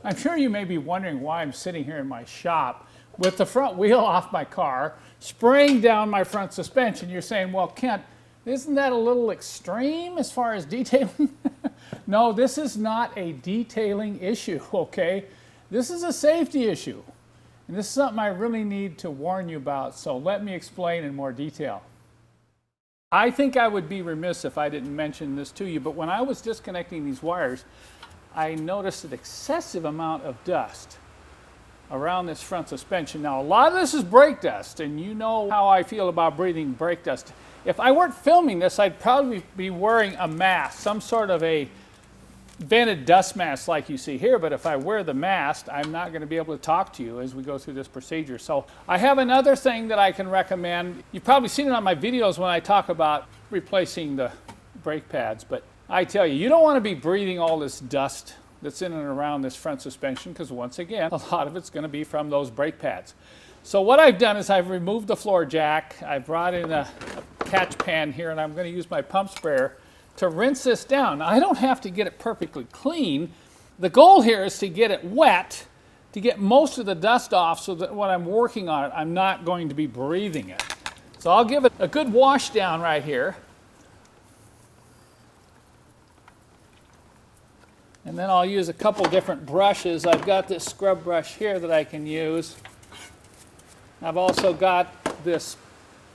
I'm sure you may be wondering why I'm sitting here in my shop with the front wheel off my car, spraying down my front suspension. You're saying, well, Kent, isn't that a little extreme as far as detailing? No, this is not a detailing issue, okay? This is a safety issue. And this is something I really need to warn you about, so let me explain in more detail. I think I would be remiss if I didn't mention this to you, but when I was disconnecting these wires, I noticed an excessive amount of dust around this front suspension. Now, a lot of this is brake dust, and you know how I feel about breathing brake dust. If I weren't filming this, I'd probably be wearing a mask, some sort of a vented dust mask like you see here, but if I wear the mask, I'm not going to be able to talk to you as we go through this procedure. So I have another thing that I can recommend. You've probably seen it on my videos when I talk about replacing the brake pads, but I tell you, you don't want to be breathing all this dust that's in and around this front suspension, because once again, a lot of it's going to be from those brake pads. So what I've done is I've removed the floor jack, I brought in a catch pan here, and I'm going to use my pump sprayer to rinse this down. Now, I don't have to get it perfectly clean. The goal here is to get it wet, to get most of the dust off so that when I'm working on it, I'm not going to be breathing it. So I'll give it a good wash down right here. And then I'll use a couple different brushes. I've got this scrub brush here that I can use. I've also got this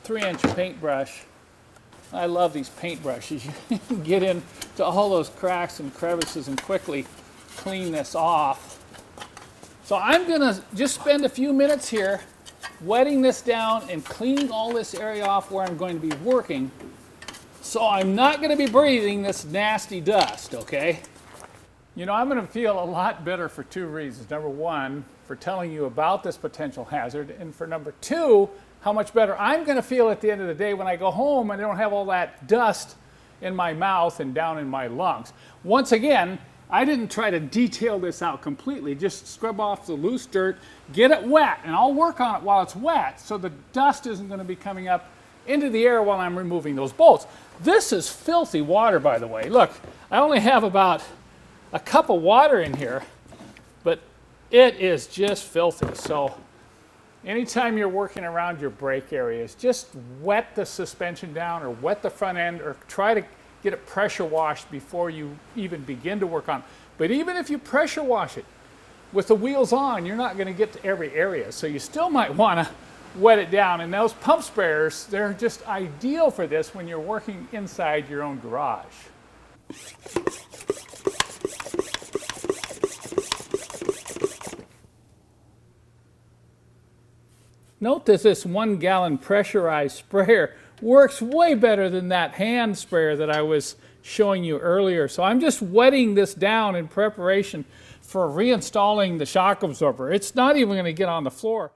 3-inch paintbrush. I love these paint brushes. You can get into all those cracks and crevices and quickly clean this off. So I'm going to just spend a few minutes here wetting this down and cleaning all this area off where I'm going to be working, so I'm not going to be breathing this nasty dust, okay? You know, I'm going to feel a lot better for two reasons. Number one, for telling you about this potential hazard, and for number two, how much better I'm going to feel at the end of the day when I go home and I don't have all that dust in my mouth and down in my lungs. Once again, I didn't try to detail this out completely. Just scrub off the loose dirt, get it wet, and I'll work on it while it's wet so the dust isn't going to be coming up into the air while I'm removing those bolts. This is filthy water, by the way. Look, I only have about a cup of water in here, but it is just filthy. So anytime you're working around your brake areas, just wet the suspension down or wet the front end, or try to get it pressure washed before you even begin to work on it. But even if you pressure wash it with the wheels on, you're not going to get to every area. So you still might want to wet it down. And those pump sprayers, they're just ideal for this when you're working inside your own garage. Note that this 1-gallon pressurized sprayer works way better than that hand sprayer that I was showing you earlier. So I'm just wetting this down in preparation for reinstalling the shock absorber. It's not even going to get on the floor.